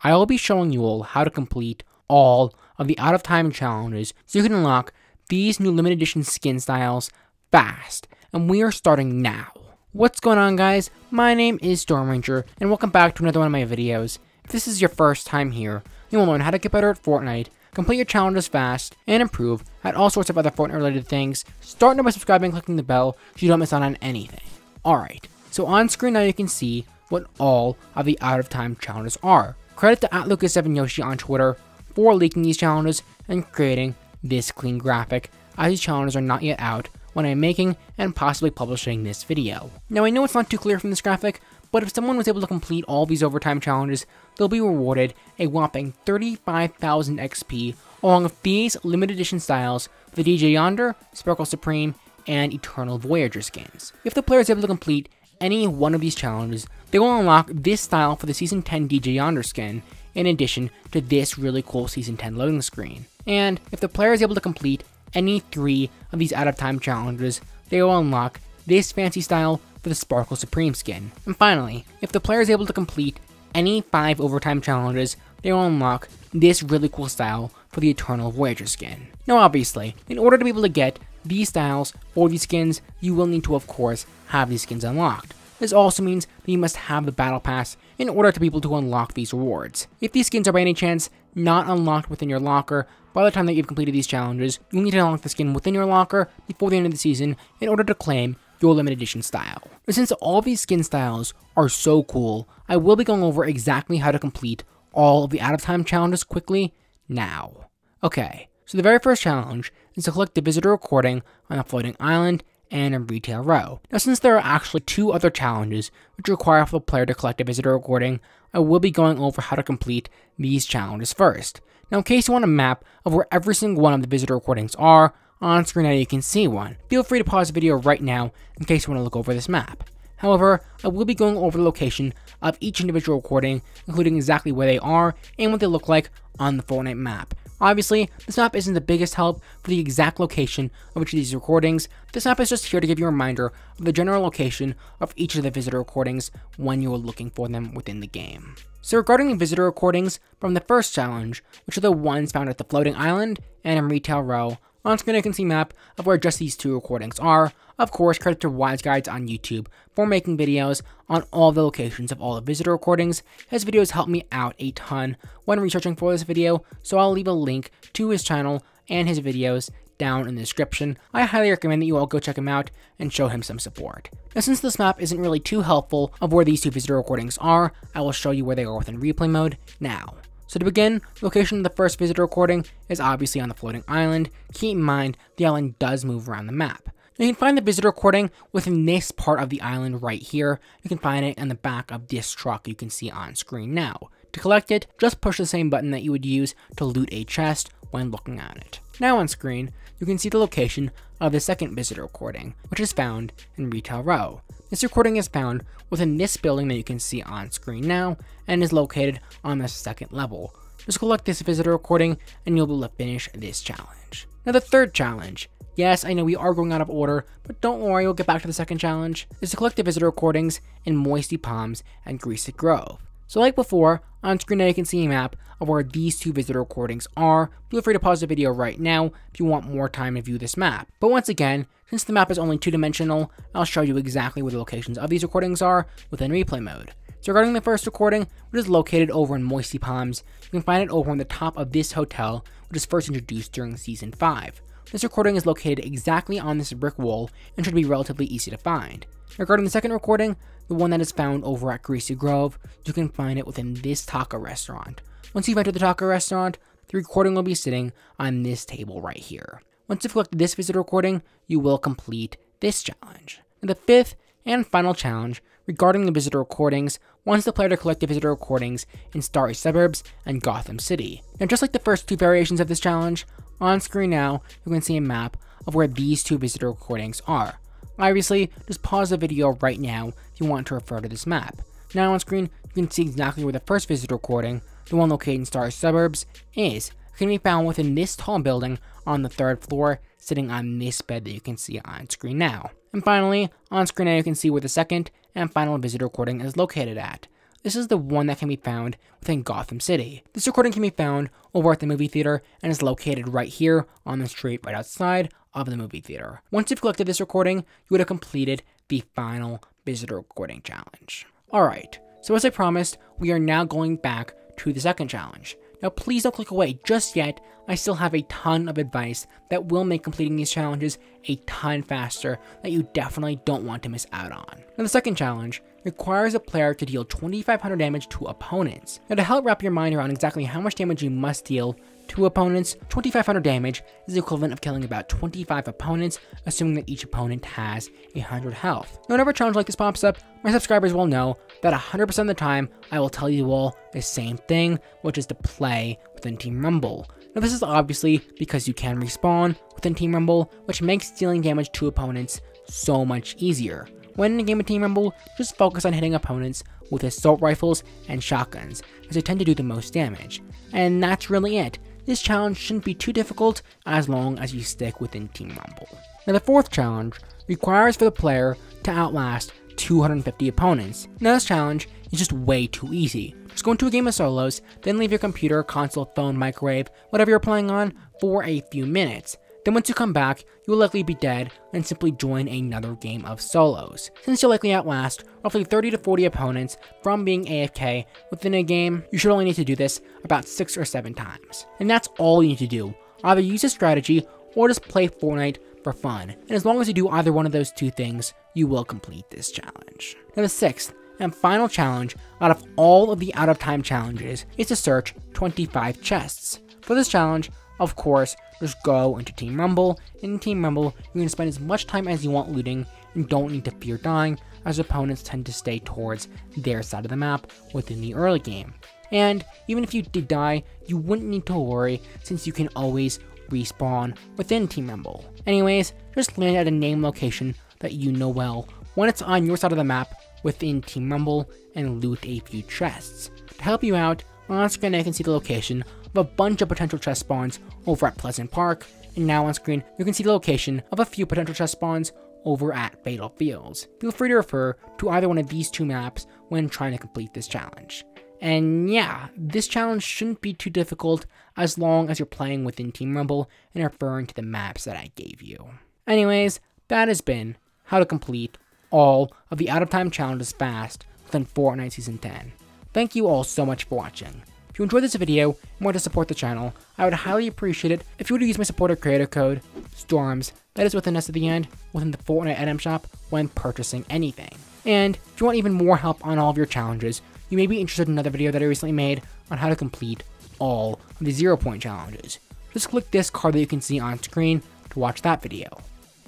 I will be showing you all how to complete all of the out of time challenges so you can unlock these new limited edition skin styles fast. And we are starting now. What's going on, guys? My name is Storm Ranger and welcome back to another one of my videos. If this is your first time here, you will learn how to get better at Fortnite, complete your challenges fast, and improve at all sorts of other Fortnite related things. Start now by subscribing and clicking the bell so you don't miss out on anything. Alright, so on screen now you can see what all of the out of time challenges are. Credit to @Lucas7Yoshi on Twitter for leaking these challenges and creating this clean graphic, as these challenges are not yet out when I am making and possibly publishing this video. Now I know it's not too clear from this graphic, but if someone was able to complete all these overtime challenges, they'll be rewarded a whopping 35,000 XP along with these limited edition styles for the DJ Y0ND3R, Sparkle Supreme, and Eternal Voyager skins. If the player is able to complete any one of these challenges, they will unlock this style for the Season 10 DJ Y0ND3R skin, in addition to this really cool Season 10 loading screen. And if the player is able to complete any 3 of these out of time challenges, they will unlock this fancy style for the Sparkle Supreme skin. And finally, if the player is able to complete any 5 overtime challenges, they will unlock this really cool style for the Eternal Voyager skin. Now obviously, in order to be able to get these styles for these skins, you will need to of course have these skins unlocked. This also means that you must have the battle pass in order to be able to unlock these rewards. If these skins are by any chance not unlocked within your locker by the time that you've completed these challenges, you'll need to unlock the skin within your locker before the end of the season in order to claim your limited edition style. But since all of these skin styles are so cool, I will be going over exactly how to complete all of the out of time challenges quickly now. Okay, so the very first challenge is to collect the visitor recording on a floating island and a retail row. Now since there are actually 2 other challenges which require for the player to collect a visitor recording, I will be going over how to complete these challenges first. Now in case you want a map of where every single one of the visitor recordings are, on screen now you can see one. Feel free to pause the video right now in case you want to look over this map. However, I will be going over the location of each individual recording, including exactly where they are and what they look like on the Fortnite map. Obviously, this map isn't the biggest help for the exact location of each of these recordings. This map is just here to give you a reminder of the general location of each of the visitor recordings when you are looking for them within the game. So regarding the visitor recordings from the first challenge, which are the ones found at the floating island and in retail row, on screen I can see a map of where just these 2 recordings are. Of course, credit to Wise Guides on YouTube for making videos on all the locations of all the visitor recordings. His videos helped me out a ton when researching for this video, so I'll leave a link to his channel and his videos down in the description. I highly recommend that you all go check him out and show him some support. Now since this map isn't really too helpful of where these 2 visitor recordings are, I will show you where they are within replay mode now. So to begin, the location of the first visitor recording is obviously on the floating island. Keep in mind, the island does move around the map. Now you can find the visitor recording within this part of the island right here. You can find it in the back of this truck you can see on screen now. To collect it, just push the same button that you would use to loot a chest when looking at it. Now on screen, you can see the location of the second visitor recording, which is found in Retail Row. This recording is found within this building that you can see on screen now, and is located on the 2nd level. Just collect this visitor recording, and you'll be able to finish this challenge. Now the third challenge, yes, I know we are going out of order, but don't worry, we'll get back to the second challenge, is to collect the visitor recordings in Moisty Palms and Greasy Grove. So like before, on screen now you can see a map of where these 2 visitor recordings are. Feel free to pause the video right now if you want more time to view this map. But once again, since the map is only 2-dimensional, I'll show you exactly where the locations of these recordings are within replay mode. So regarding the first recording, which is located over in Moisty Palms, you can find it over on the top of this hotel, which was first introduced during Season 5. This recording is located exactly on this brick wall and should be relatively easy to find. Regarding the second recording, the one that is found over at Greasy Grove, you can find it within this taco restaurant. Once you've entered the taco restaurant, the recording will be sitting on this table right here. Once you've collected this visitor recording, you will complete this challenge. And the 5th and final challenge regarding the visitor recordings wants the player to collect the visitor recordings in Starry Suburbs and Gotham City. Now just like the first 2 variations of this challenge, on screen now you can see a map of where these 2 visitor recordings are. Obviously, just pause the video right now if you want to refer to this map. Now on screen, you can see exactly where the first visitor recording, the one located in Starry Suburbs, is. It can be found within this tall building on the 3rd floor, sitting on this bed that you can see on screen now. And finally, on screen now you can see where the second and final visitor recording is located at. This is the one that can be found within Gotham City. This recording can be found over at the movie theater and is located right here on the street right outside of the movie theater. Once you've collected this recording, you would have completed the final visitor recording challenge. Alright, so as I promised, we are now going back to the second challenge. Now please don't click away just yet. I still have a ton of advice that will make completing these challenges a ton faster that you definitely don't want to miss out on. Now the second challenge requires a player to deal 2500 damage to opponents. Now to help wrap your mind around exactly how much damage you must deal to opponents, 2500 damage is the equivalent of killing about 25 opponents, assuming that each opponent has 100 health. Now whenever a challenge like this pops up, my subscribers will know that 100% of the time I will tell you all the same thing, which is to play within Team Rumble. Now this is obviously because you can respawn within Team Rumble, which makes dealing damage to opponents so much easier. When in a game of Team Rumble, just focus on hitting opponents with assault rifles and shotguns, as they tend to do the most damage. And that's really it. This challenge shouldn't be too difficult as long as you stick within Team Rumble. Now the fourth challenge requires for the player to outlast 250 opponents. Now this challenge is just way too easy. Just go into a game of solos, then leave your computer, console, phone, microwave, whatever you're playing on, for a few minutes. Then once you come back, you will likely be dead and simply join another game of solos. Since you'll likely outlast roughly 30 to 40 opponents from being AFK within a game, you should only need to do this about 6 or 7 times. And that's all you need to do. Either use a strategy or just play Fortnite for fun. And as long as you do either one of those two things, you will complete this challenge. Now the sixth and final challenge out of all of the out of time challenges is to search 25 chests. For this challenge, of course, just go into Team Rumble. In Team Rumble, you can spend as much time as you want looting and don't need to fear dying, as opponents tend to stay towards their side of the map within the early game. And even if you did die, you wouldn't need to worry since you can always respawn within Team Rumble. Anyways, just land at a named location that you know well when it's on your side of the map within Team Rumble and loot a few chests. To help you out, on screen I can see the location of a bunch of potential chest spawns over at Pleasant Park, and now on screen you can see the location of a few potential chest spawns over at Fatal Fields. Feel free to refer to either one of these two maps when trying to complete this challenge. And yeah, this challenge shouldn't be too difficult as long as you're playing within Team Rumble and referring to the maps that I gave you. Anyways, that has been how to complete all of the out of time challenges fast within Fortnite Season 10. Thank you all so much for watching. If you enjoyed this video and want to support the channel, I would highly appreciate it if you would use my supporter creator code, STORMS, that is with an S at the end, within the Fortnite item shop when purchasing anything. And if you want even more help on all of your challenges, you may be interested in another video that I recently made on how to complete all of the 0-point challenges. Just click this card that you can see on screen to watch that video.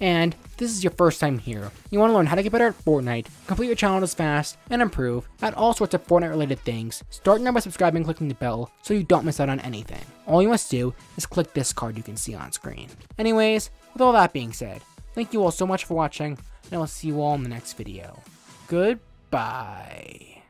And if this is your first time here, you want to learn how to get better at Fortnite, complete your challenges fast, and improve at all sorts of Fortnite related things, start now by subscribing and clicking the bell so you don't miss out on anything. All you must do is click this card you can see on screen. Anyways, with all that being said, thank you all so much for watching, and I will see you all in the next video. Goodbye.